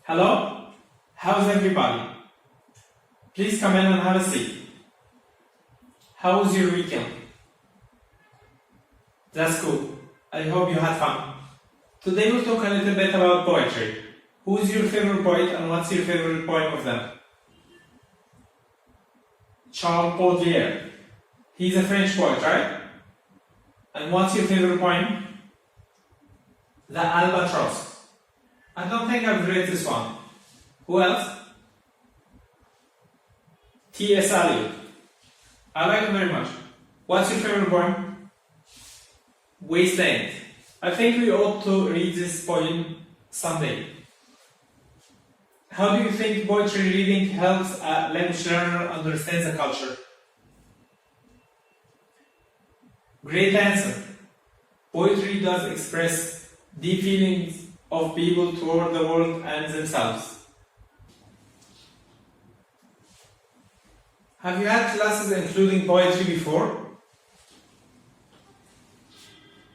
Hello? How's everybody? Please come in and have a seat. How was your weekend? That's cool. I hope you had fun. Today we'll talk a little bit about poetry. Who's your favorite poet and what's your favorite poem of them? Charles Baudelaire. He's a French poet, right? And what's your favorite poem? The Albatross. I don't think I've read this one. Who else? T.S. Eliot. I like him very much. What's your favorite poem? Wasteland. I think we ought to read this poem someday. How do you think poetry reading helps a language learner understand the culture? Great answer. Poetry does express deep feelings of people toward the world and themselves. Have you had classes including poetry before?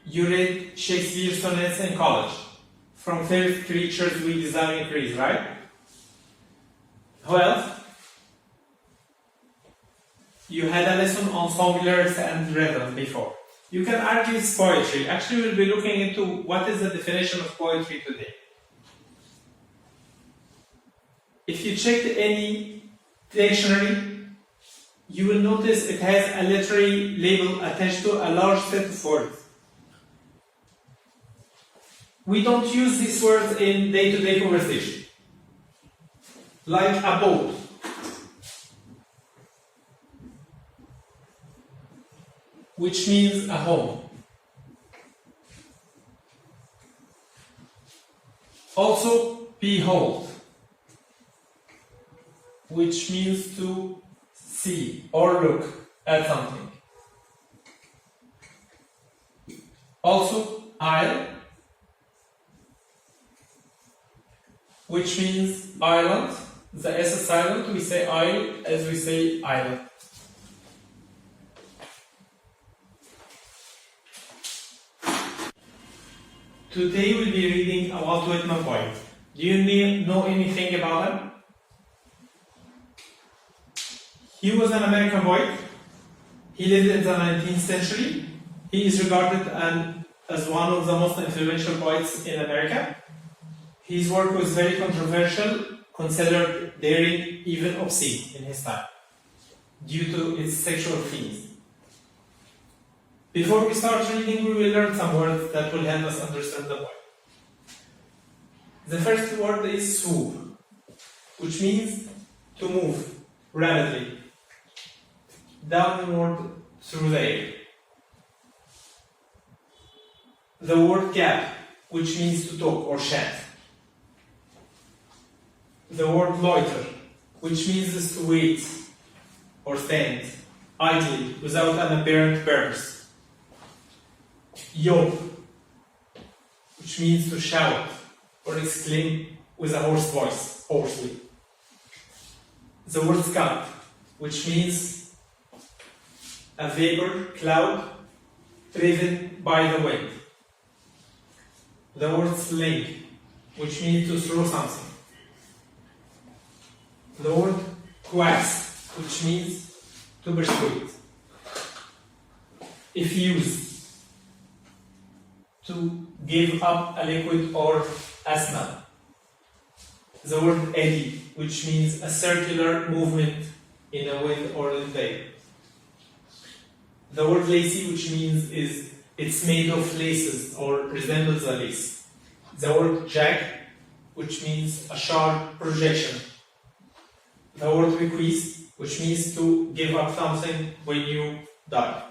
You read Shakespeare sonnets in college. From favorite creatures we design increase, right? Who else? You had a lesson on song lyrics and rhythm before. You can argue it's poetry. Actually, we'll be looking into what is the definition of poetry today. If you check any dictionary, you will notice it has a literary label attached to a large set of words. We don't use these words in day-to-day conversation. Like a boat. Which means a home. Also, behold, which means to see or look at something. Also, isle, which means island. The S is silent, we say isle as we say island. Today we'll be reading a Walt Whitman poem. Do you know anything about him? He was an American poet. He lived in the 19th century. He is regarded as one of the most influential poets in America. His work was very controversial, considered daring, even obscene in his time, due to its sexual themes. Before we start reading, we will learn some words that will help us understand the poem. The first word is swoop, which means to move rapidly, downward through the air. The word gap, which means to talk or chat. The word loiter, which means to wait or stand idly without an apparent purpose. Yelp, which means to shout or exclaim with a hoarse voice, hoarsely. The word scud, which means a vapor, cloud, driven by the wind. The word sling, which means to throw something. The word coax, which means to persuade. Effuse, to give up a liquid or a smell. The word eddy, which means a circular movement in a wind or in vapor. The word lacy, which means it's made of laces or resembles a lace. The word jack, which means a sharp projection. The word bequeath, which means to give up something when you die.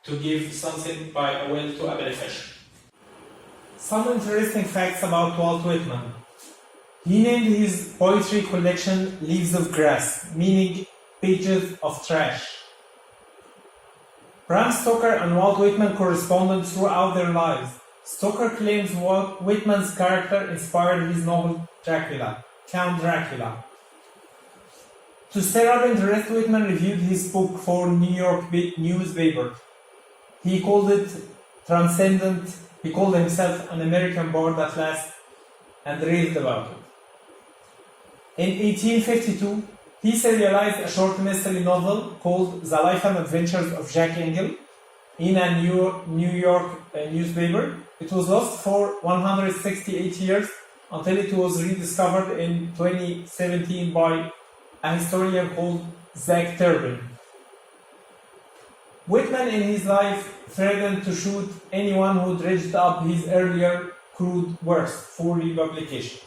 To give something by a will to a beneficiary. Some interesting facts about Walt Whitman. He named his poetry collection Leaves of Grass, meaning pages of trash. Bram Stoker and Walt Whitman corresponded throughout their lives. Stoker claims Walt Whitman's character inspired his novel Dracula, Count Dracula. To stir up interest, Whitman reviewed his book for New York newspaper. He called it transcendent. He called himself an American bard that lasts and raved about it. In 1852, he serialized a short mystery novel called The Life and Adventures of Jack Engel in a New York newspaper. It was lost for 168 years until it was rediscovered in 2017 by a historian called Zach Turbin. Whitman in his life threatened to shoot anyone who dredged up his earlier crude works for republication.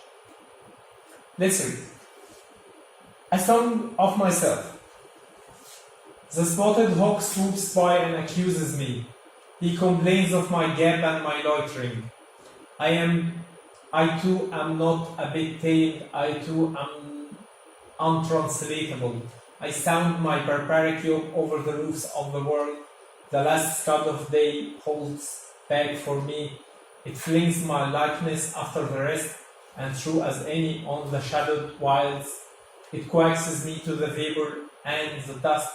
Let's read. A song of myself. The spotted hawk swoops by and accuses me. He complains of my gap and my loitering. I too am not a bit tamed. I too am untranslatable. I sound my barbaric yoke over the roofs of the world. The last scud of day holds back for me. It flings my likeness after the rest, and true as any on the shadowed wilds, it coaxes me to the vapor and the dusk.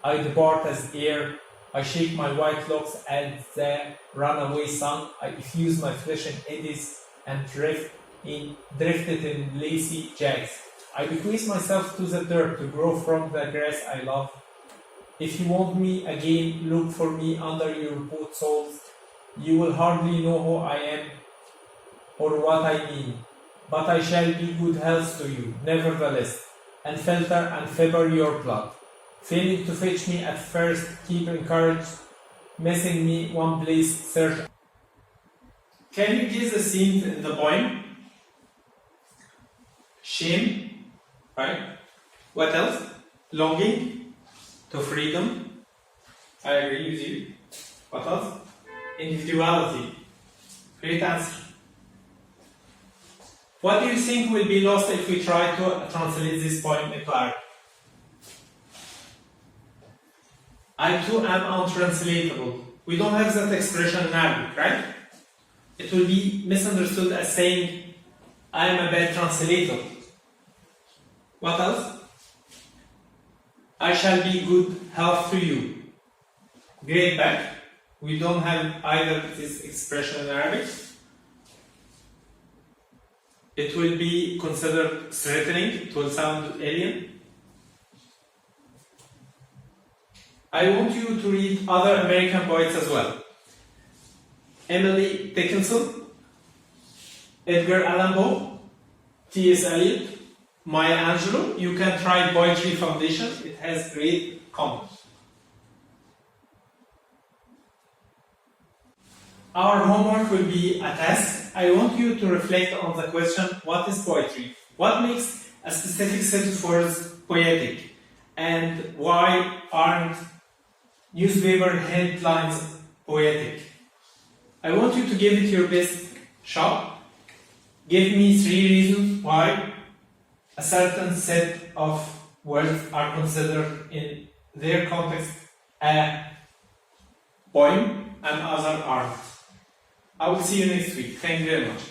I depart as air. I shake my white locks at the runaway sun. I effuse my flesh in eddies and drifted in lacy jags. I bequeath myself to the dirt to grow from the grass I love. If you want me again, look for me under your boot soles. You will hardly know who I am or what I mean, but I shall be good health to you, nevertheless, and filter and fiber your blood. Failing to fetch me at first, keep encouraged, missing me one place, search. Can you guess the scene in the poem? Shame, right? What else? Longing to freedom. I agree with you. What else? Individuality. Great answer. What do you think will be lost if we try to translate this poem into Arabic? I too am untranslatable. We don't have that expression in Arabic, right? It will be misunderstood as saying, I am a bad translator. What else? I shall be good health to you. Great back. We don't have either this expression in Arabic. It will be considered threatening. It will sound alien. I want you to read other American poets as well. Emily Dickinson, Edgar Allan Poe, T.S. Eliot, Maya Angelou. You can try Poetry Foundation. It has great content. Our homework will be a task. I want you to reflect on the question, what is poetry? What makes a specific set of words poetic? And why aren't newspaper headlines poetic? I want you to give it your best shot. Give me 3 reasons why a certain set of words are considered in their context a poem and other aren't. I will see you next week. Thank you very much.